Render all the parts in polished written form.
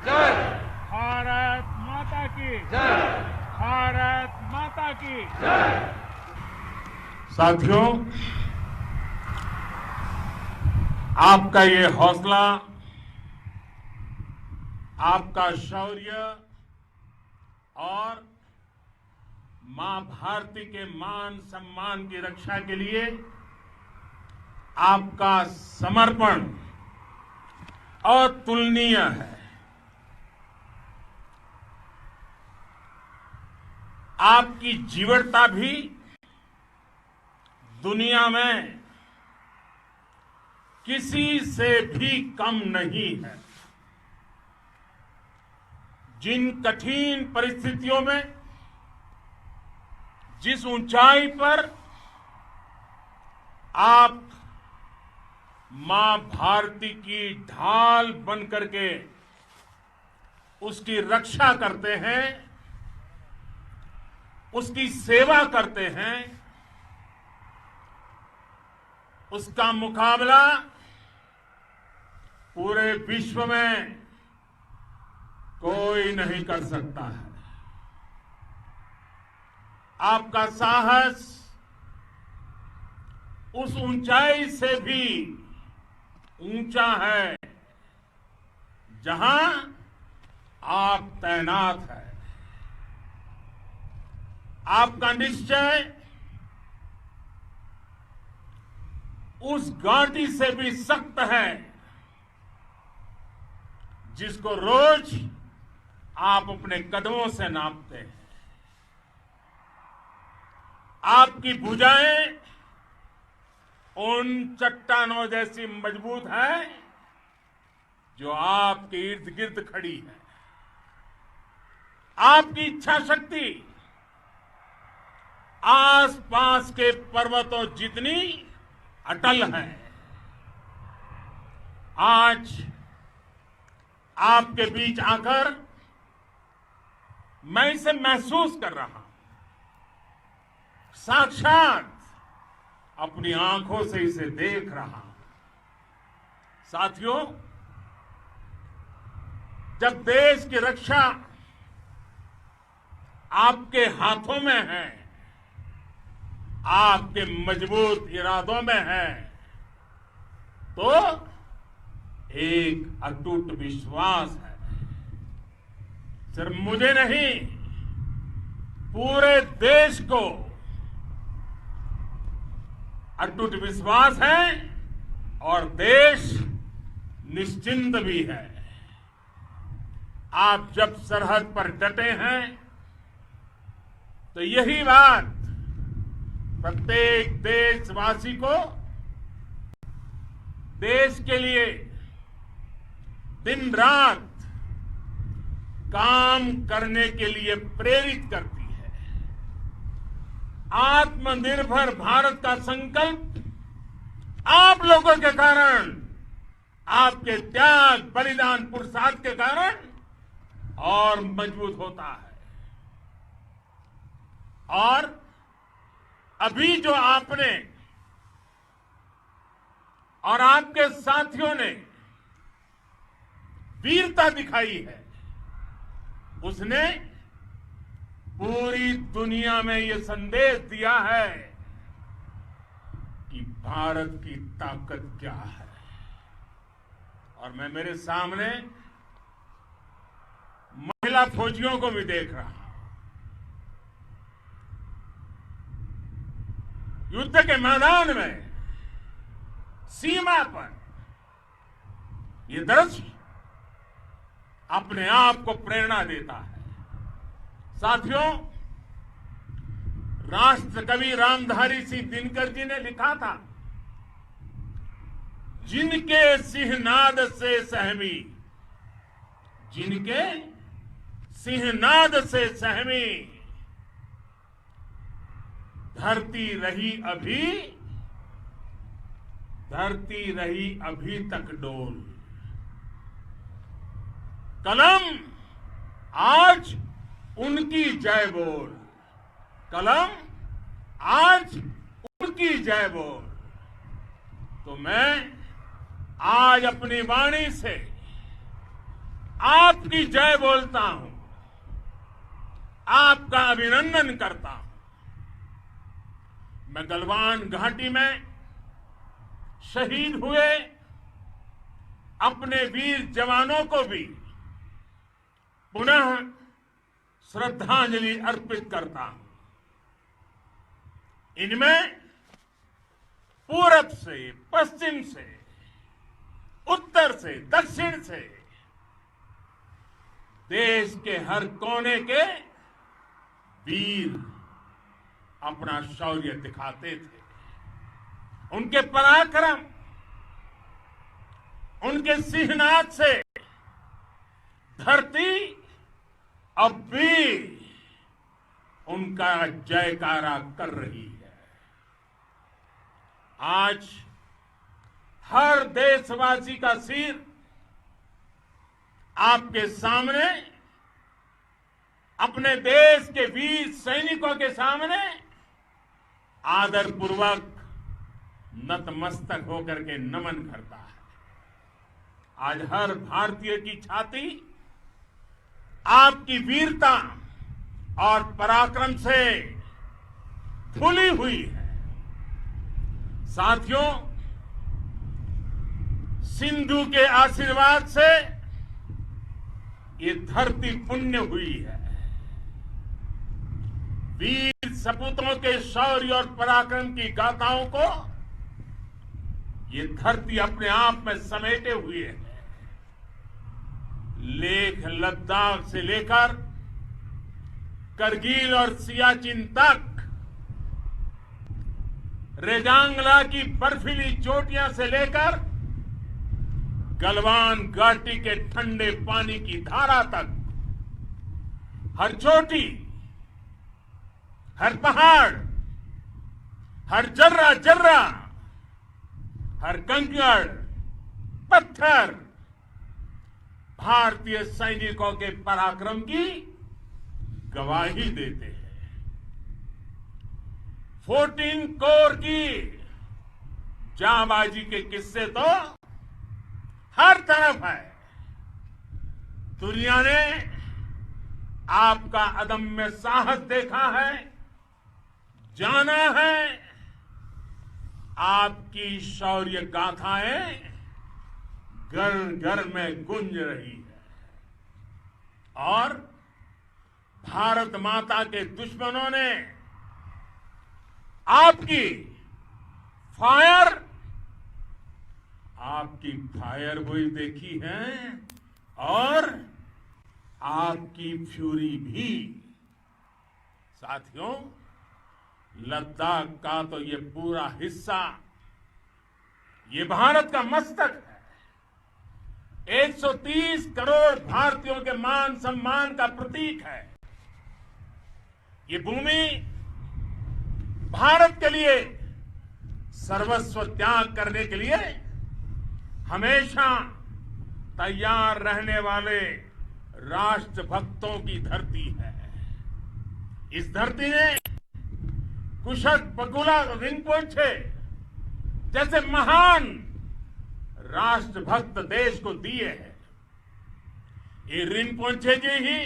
जय। भारत माता की जय। भारत माता की जय। साथियों, आपका ये हौसला, आपका शौर्य और मां भारती के मान सम्मान की रक्षा के लिए आपका समर्पण अतुलनीय है। आपकी जीवटता भी दुनिया में किसी से भी कम नहीं है। जिन कठिन परिस्थितियों में, जिस ऊंचाई पर आप मां भारती की ढाल बन करके उसकी रक्षा करते हैं, उसकी सेवा करते हैं, उसका मुकाबला पूरे विश्व में कोई नहीं कर सकता है। आपका साहस उस ऊंचाई से भी ऊंचा है जहां आप तैनात हैं। आपका निश्चय उस घाटी से भी सख्त है जिसको रोज आप अपने कदमों से नापते हैं। आपकी भुजाएं उन चट्टानों जैसी मजबूत है जो आपके इर्द गिर्द खड़ी है। आपकी इच्छा शक्ति आसपास के पर्वतों जितनी अटल है। आज आपके बीच आकर मैं इसे महसूस कर रहा हूं, साक्षात अपनी आंखों से इसे देख रहा हूं। साथियों, जब देश की रक्षा आपके हाथों में है, आपके मजबूत इरादों में है, तो एक अटूट विश्वास है। सिर्फ मुझे नहीं, पूरे देश को अटूट विश्वास है और देश निश्चिंत भी है। आप जब सरहद पर डटे हैं तो यही बात प्रत्येक देशवासी को देश के लिए दिन रात काम करने के लिए प्रेरित करती है। आत्मनिर्भर भारत का संकल्प आप लोगों के कारण, आपके त्याग, बलिदान, पुरुषार्थ के कारण और मजबूत होता है। और अभी जो आपने और आपके साथियों ने वीरता दिखाई है, उसने पूरी दुनिया में यह संदेश दिया है कि भारत की ताकत क्या है। और मैं मेरे सामने महिला फौजियों को भी देख रहा हूं। युद्ध के मैदान में, सीमा पर यह दृश्य अपने आप को प्रेरणा देता है। साथियों, राष्ट्र कवि रामधारी सिंह दिनकर जी ने लिखा था, जिनके सिंहनाद से सहमी, जिनके सिंहनाद से सहमी, धरती रही अभी तक डोल। कलम आज उनकी जय बोल, कलम आज उनकी जय बोल। तो मैं आज अपनी वाणी से आपकी जय बोलता हूं, आपका अभिनंदन करता हूं। मैं गलवान घाटी में शहीद हुए अपने वीर जवानों को भी पुनः श्रद्धांजलि अर्पित करता हूं। इनमें पूरब से, पश्चिम से, उत्तर से, दक्षिण से देश के हर कोने के वीर अपना शौर्य दिखाते थे। उनके पराक्रम, उनके सिंहनाद से धरती अब भी उनका जयकारा कर रही है। आज हर देशवासी का सिर आपके सामने, अपने देश के वीर सैनिकों के सामने आदरपूर्वक नतमस्तक होकर के नमन करता है। आज हर भारतीय की छाती आपकी वीरता और पराक्रम से फूली हुई है। साथियों, सिंधु के आशीर्वाद से ये धरती पुण्य हुई है। वीर सपूतों के शौर्य और पराक्रम की गाथाओं को ये धरती अपने आप में समेटे हुए है। लेह लद्दाख से लेकर करगिल और सियाचिन तक, रेजांगला की बर्फीली चोटियां से लेकर गलवान घाटी के ठंडे पानी की धारा तक, हर चोटी, हर पहाड़, हर जर्रा जर्रा, हर कंकड़, पत्थर भारतीय सैनिकों के पराक्रम की गवाही देते हैं। 14 कोर की जांबाजी के किस्से तो हर तरफ है। दुनिया ने आपका अदम्य साहस देखा है, जाना है। आपकी शौर्य गाथाएं घर घर में गूंज रही है और भारत माता के दुश्मनों ने आपकी फायर हुई देखी है और आपकी फ्यूरी भी। साथियों, लद्दाख का तो ये पूरा हिस्सा ये भारत का मस्तक है। 130 करोड़ भारतीयों के मान सम्मान का प्रतीक है। ये भूमि भारत के लिए सर्वस्व त्याग करने के लिए हमेशा तैयार रहने वाले राष्ट्रभक्तों की धरती है। इस धरती ने कुशक बकुला रिंपोचे जैसे महान राष्ट्रभक्त देश को दिए हैं। ये रिंपोचे जी ही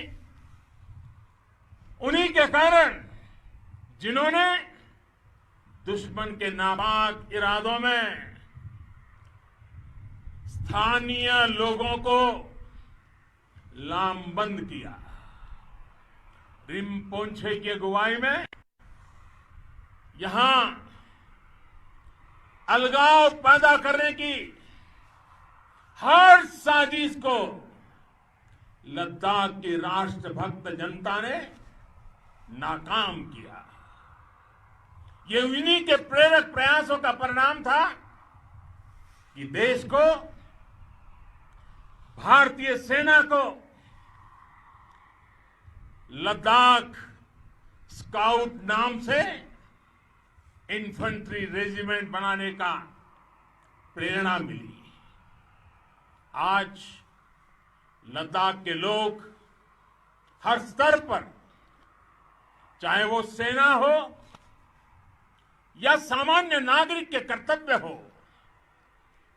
उन्हीं के कारण जिन्होंने दुश्मन के नापाक इरादों में स्थानीय लोगों को लामबंद किया। रिंपोचे की अगुवाई में यहां अलगाव पैदा करने की हर साजिश को लद्दाख की राष्ट्रभक्त जनता ने नाकाम किया। ये इन्हीं के प्रेरक प्रयासों का परिणाम था कि देश को, भारतीय सेना को लद्दाख स्काउट नाम से इन्फेंट्री रेजिमेंट बनाने का प्रेरणा मिली। आज लद्दाख के लोग हर स्तर पर, चाहे वो सेना हो या सामान्य नागरिक के कर्तव्य हो,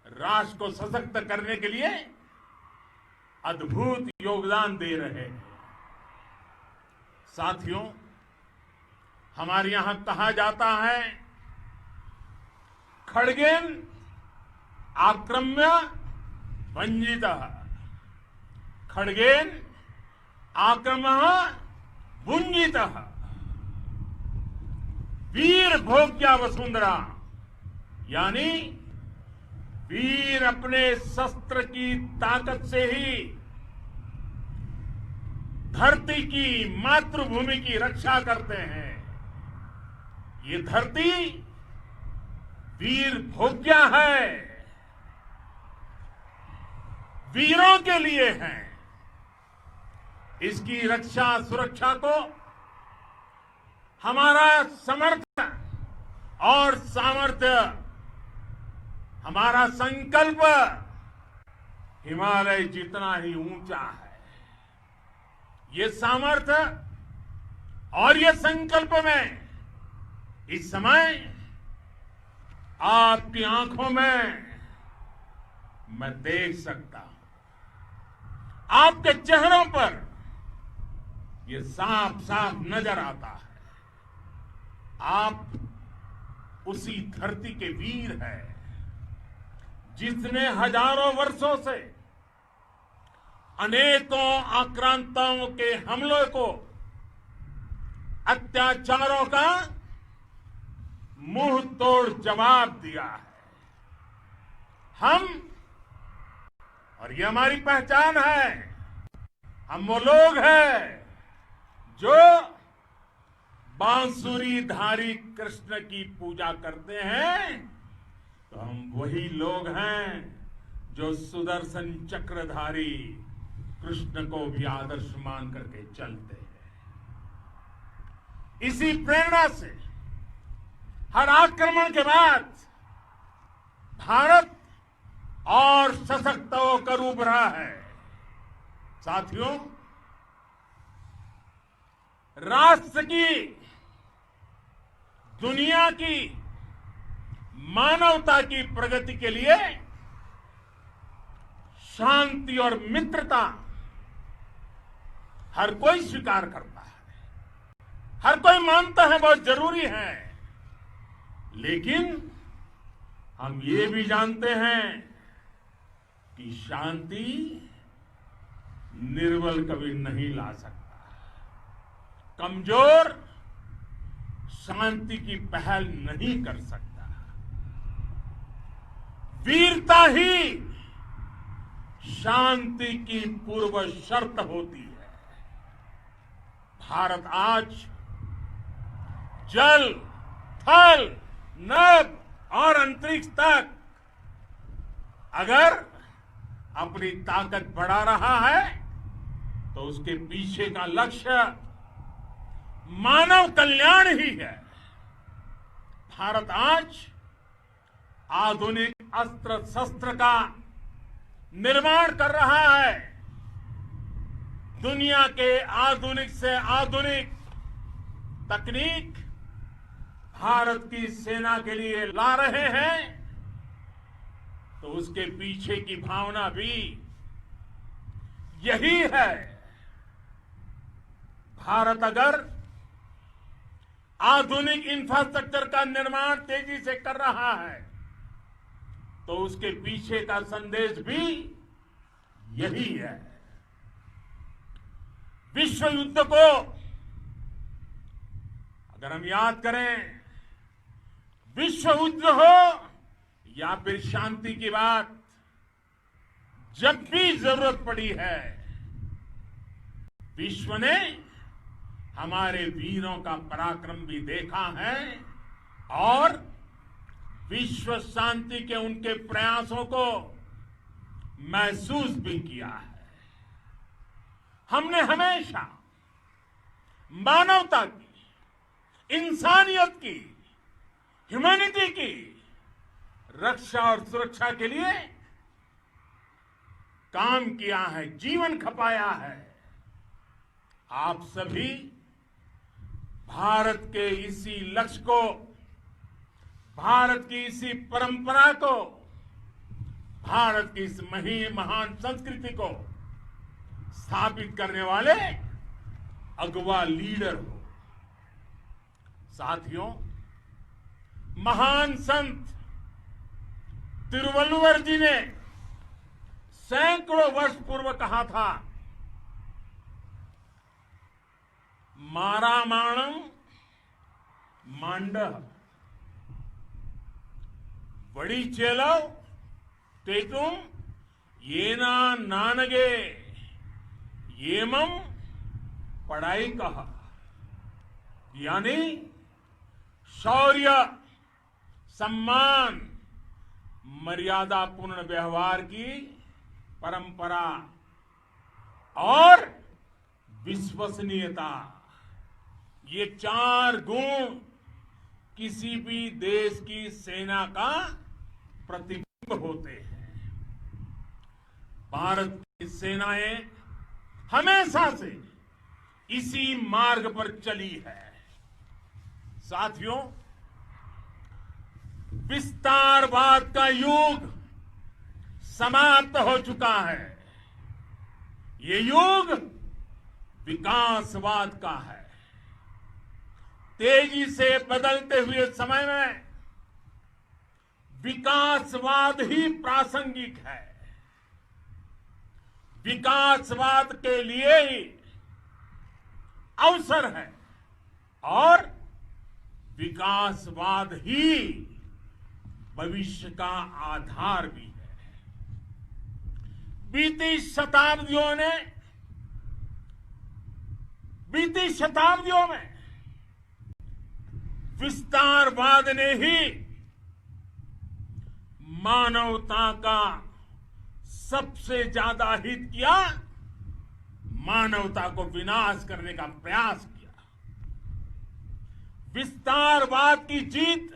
राष्ट्र को सशक्त करने के लिए अद्भुत योगदान दे रहे हैं। साथियों, हमारे यहां कहा जाता है, खड्गेन आक्रम्य भंजितः, खड्गेन आक्रम्य भुंजितः, वीर भोग्या वसुंधरा, यानी वीर अपने शस्त्र की ताकत से ही धरती की, मातृभूमि की रक्षा करते हैं। ये धरती वीर भोग्या है, वीरों के लिए है। इसकी रक्षा सुरक्षा को हमारा समर्थन और सामर्थ्य, हमारा संकल्प हिमालय जितना ही ऊंचा है। ये सामर्थ्य और ये संकल्प में इस समय आपकी आंखों में मैं देख सकता हूं। आपके चेहरों पर ये साफ साफ नजर आता है। आप उसी धरती के वीर हैं जिसने हजारों वर्षों से अनेकों आक्रांताओं के हमलों को, अत्याचारों का मुंह तोड़ जवाब दिया है। हम, और ये हमारी पहचान है, हम वो लोग हैं जो बांसुरीधारी कृष्ण की पूजा करते हैं, तो हम वही लोग हैं जो सुदर्शन चक्रधारी कृष्ण को भी आदर्श मान करके चलते हैं। इसी प्रेरणा से हर आक्रमण के बाद भारत और सशक्त होकर उभरा है। साथियों, राष्ट्र की, दुनिया की, मानवता की प्रगति के लिए शांति और मित्रता हर कोई स्वीकार करता है, हर कोई मानता है बहुत जरूरी है। लेकिन हम ये भी जानते हैं कि शांति निर्बल कभी नहीं ला सकता। कमजोर शांति की पहल नहीं कर सकता। वीरता ही शांति की पूर्व शर्त होती है। भारत आज जल, थल, नभ और अंतरिक्ष तक अगर अपनी ताकत बढ़ा रहा है तो उसके पीछे का लक्ष्य मानव कल्याण ही है। भारत आज आधुनिक अस्त्र शस्त्र का निर्माण कर रहा है। दुनिया के आधुनिक से आधुनिक तकनीक भारत की सेना के लिए ला रहे हैं, तो उसके पीछे की भावना भी यही है। भारत अगर आधुनिक इंफ्रास्ट्रक्चर का निर्माण तेजी से कर रहा है, तो उसके पीछे का संदेश भी यही है। विश्व युद्ध को अगर हम याद करें, विश्व युद्ध हो या फिर शांति की बात, जब भी जरूरत पड़ी है, विश्व ने हमारे वीरों का पराक्रम भी देखा है और विश्व शांति के उनके प्रयासों को महसूस भी किया है। हमने हमेशा मानवता की, इंसानियत की, ह्यूमैनिटी की रक्षा और सुरक्षा के लिए काम किया है, जीवन खपाया है। आप सभी भारत के इसी लक्ष्य को, भारत की इसी परंपरा को, भारत की इस महान संस्कृति को स्थापित करने वाले अगवा लीडर हो। साथियों, महान संत तिरुवल्लुवर जी ने सैकड़ों वर्ष पूर्व कहा था, मारामाणम मांडह वड़ी चेलव तेतुम येना नानगे येमम पढ़ाई कहा। यानी शौर्य, सम्मान, मर्यादापूर्ण व्यवहार की परंपरा और विश्वसनीयता, ये 4 गुण किसी भी देश की सेना का प्रतिबिंब होते हैं। भारत की सेनाएं हमेशा से इसी मार्ग पर चली है। साथियों, विस्तारवाद का युग समाप्त हो चुका है। ये युग विकासवाद का है। तेजी से बदलते हुए समय में विकासवाद ही प्रासंगिक है। विकासवाद के लिए ही अवसर है और विकासवाद ही भविष्य का आधार भी है। बीती शताब्दियों में विस्तारवाद ने ही मानवता का सबसे ज्यादा हित किया, मानवता को विनाश करने का प्रयास किया। विस्तारवाद की जीत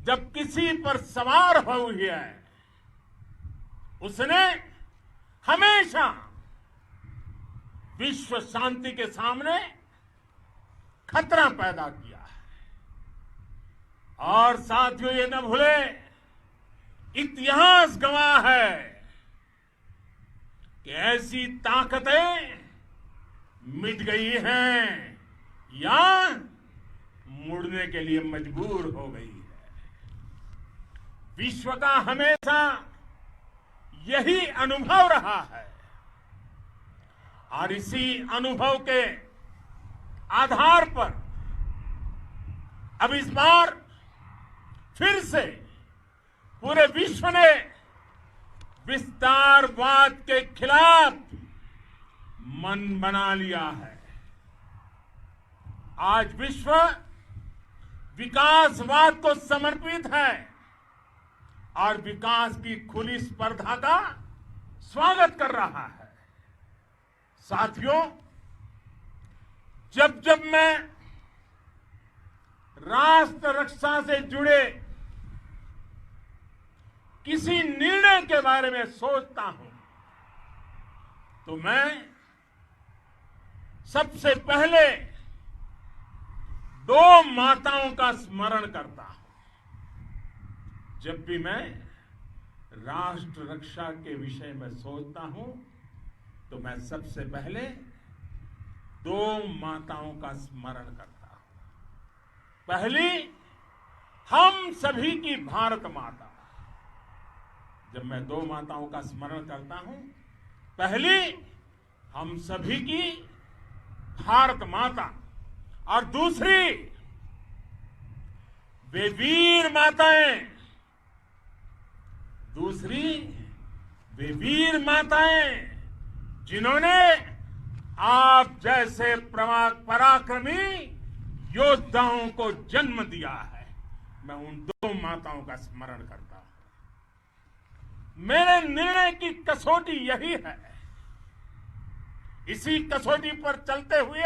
जब किसी पर सवार हुई है, उसने हमेशा विश्व शांति के सामने खतरा पैदा किया है। और साथियों, ये न भूले, इतिहास गवाह है कि ऐसी ताकतें मिट गई हैं या मुड़ने के लिए मजबूर हो गई है। विश्व का हमेशा यही अनुभव रहा है और इसी अनुभव के आधार पर अब इस बार फिर से पूरे विश्व ने विस्तारवाद के खिलाफ मन बना लिया है। आज विश्व विकासवाद को समर्पित है और विकास की खुली स्पर्धा का स्वागत कर रहा है। साथियों, जब जब मैं राष्ट्र रक्षा से जुड़े किसी निर्णय के बारे में सोचता हूं, तो मैं सबसे पहले 2 माताओं का स्मरण करता हूं। जब भी मैं राष्ट्र रक्षा के विषय में सोचता हूं, तो मैं सबसे पहले 2 माताओं का स्मरण करता हूं। पहली, हम सभी की भारत माता। जब मैं 2 माताओं का स्मरण करता हूं, पहली हम सभी की भारत माता और दूसरी वे वीर माताएं, जिन्होंने आप जैसे पराक्रमी योद्धाओं को जन्म दिया है। मैं उन 2 माताओं का स्मरण करता हूं। मेरे निर्णय की कसौटी यही है। इसी कसौटी पर चलते हुए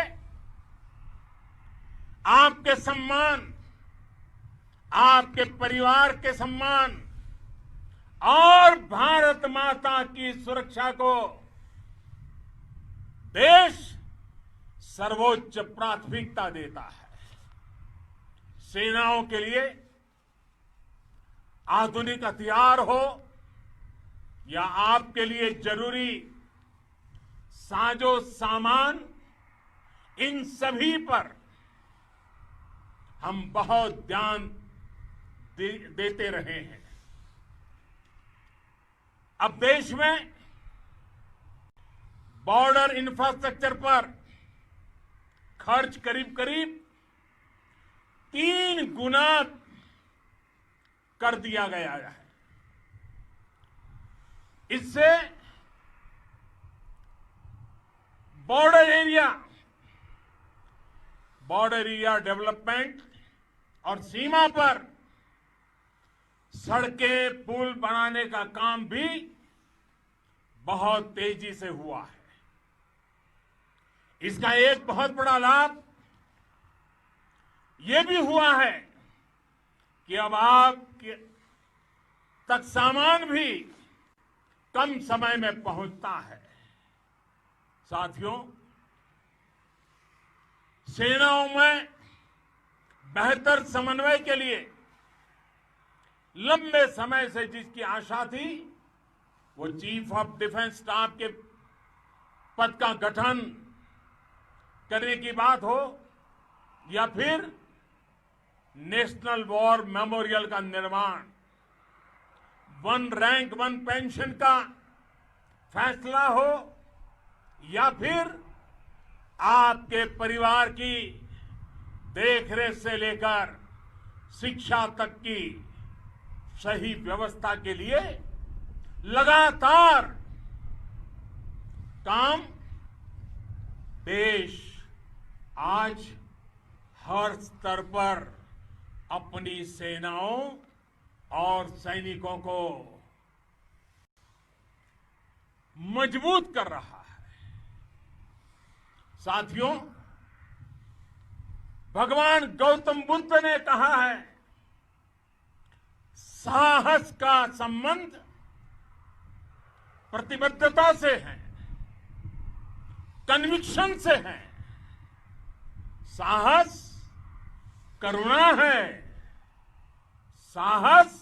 आपके सम्मान, आपके परिवार के सम्मान और भारत माता की सुरक्षा को देश सर्वोच्च प्राथमिकता देता है। सेनाओं के लिए आधुनिक हथियार हो या आपके लिए जरूरी साजो सामान, इन सभी पर हम बहुत ध्यान देते रहे हैं। अब देश में बॉर्डर इंफ्रास्ट्रक्चर पर खर्च करीब करीब 3 गुना कर दिया गया है। इससे बॉर्डर एरिया डेवलपमेंट और सीमा पर सड़कें पुल बनाने का काम भी बहुत तेजी से हुआ है। इसका एक बहुत बड़ा लाभ ये भी हुआ है कि अब आप तक सामान भी कम समय में पहुंचता है। साथियों, सेनाओं में बेहतर समन्वय के लिए लंबे समय से जिसकी आशा थी, वो चीफ ऑफ डिफेंस स्टाफ के पद का गठन करने की बात हो या फिर नेशनल वॉर मेमोरियल का निर्माण, 1 रैंक 1 पेंशन का फैसला हो या फिर आपके परिवार की देखरेख से लेकर शिक्षा तक की सही व्यवस्था के लिए लगातार काम देश आज हर स्तर पर अपनी सेनाओं और सैनिकों को मजबूत कर रहा है। साथियों, भगवान गौतम बुद्ध ने कहा है, साहस का संबंध प्रतिबद्धता से है, कन्विक्शन से है। साहस करुणा है, साहस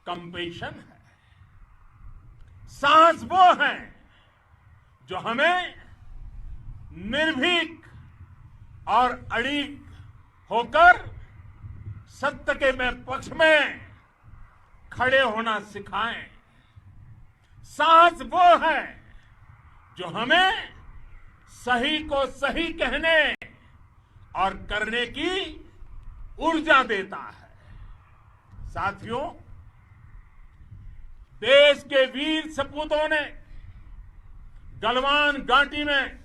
कंपेशन है। साहस वो है जो हमें निर्भीक और अड़िग होकर सत्य के पक्ष में खड़े होना सिखाएं। साहस वो है जो हमें सही को सही कहने और करने की ऊर्जा देता है। साथियों, देश के वीर सपूतों ने गलवान घाटी में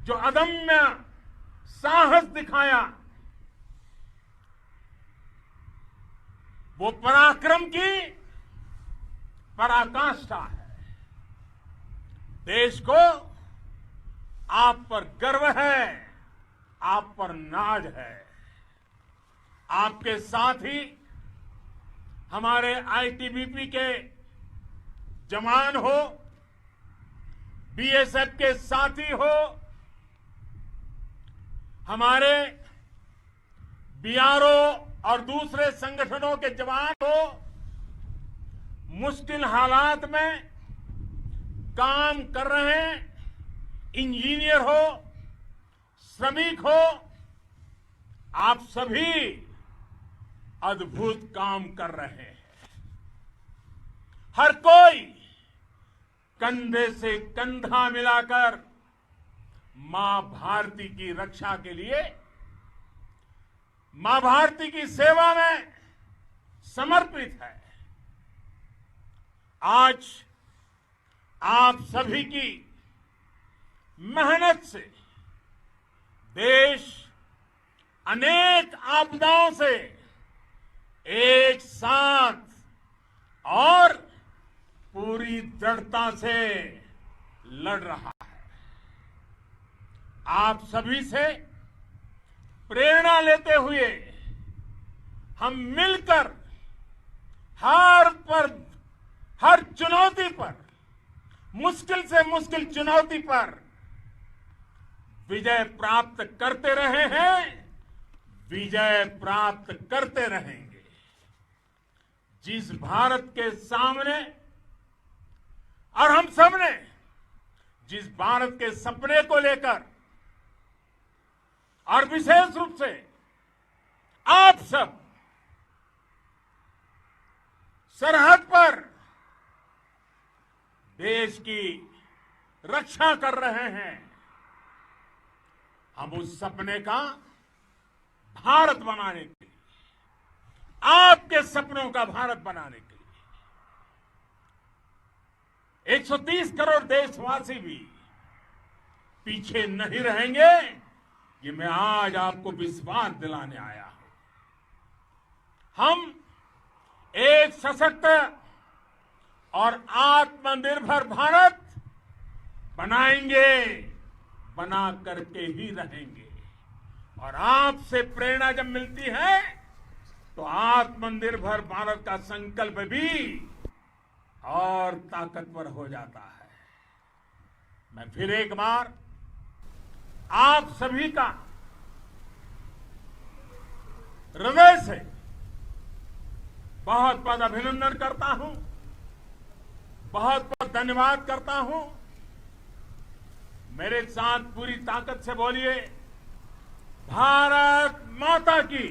जो अदम्य साहस दिखाया, वो पराक्रम की पराकाष्ठा है। देश को आप पर गर्व है, आप पर नाज है। आपके साथ ही हमारे आईटीबीपी के जवान हो, बीएसएफ के साथी हो, हमारे बीआरओ और दूसरे संगठनों के जवान हो, मुश्किल हालात में काम कर रहे हैं, इंजीनियर हो, श्रमिक हो, आप सभी अद्भुत काम कर रहे हैं। हर कोई कंधे से कंधा मिलाकर मां भारती की रक्षा के लिए, मां भारती की सेवा में समर्पित है। आज आप सभी की मेहनत से देश अनेक आपदाओं से एक साथ और पूरी दृढ़ता से लड़ रहा है। आप सभी से प्रेरणा लेते हुए हम मिलकर हर चुनौती पर, मुश्किल से मुश्किल चुनौती पर विजय प्राप्त करते रहे हैं, विजय प्राप्त करते रहेंगे। जिस भारत के सामने और हम सबने जिस भारत के सपने को लेकर और विशेष रूप से आप सब सरहद पर देश की रक्षा कर रहे हैं, हम उस सपने का भारत बनाने के लिए, आपके सपनों का भारत बनाने के लिए 130 करोड़ देशवासी भी पीछे नहीं रहेंगे, ये मैं आज आपको विश्वास दिलाने आया हूं। हम एक सशक्त और आत्मनिर्भर भारत बनाएंगे, बना करके ही रहेंगे। और आपसे प्रेरणा जब मिलती है तो आत्मनिर्भर भारत का संकल्प भी और ताकतवर हो जाता है। मैं फिर एक बार आप सभी का हृदय से बहुत बहुत अभिनंदन करता हूं, बहुत बहुत धन्यवाद करता हूं। मेरे साथ पूरी ताकत से बोलिए, भारत माता की।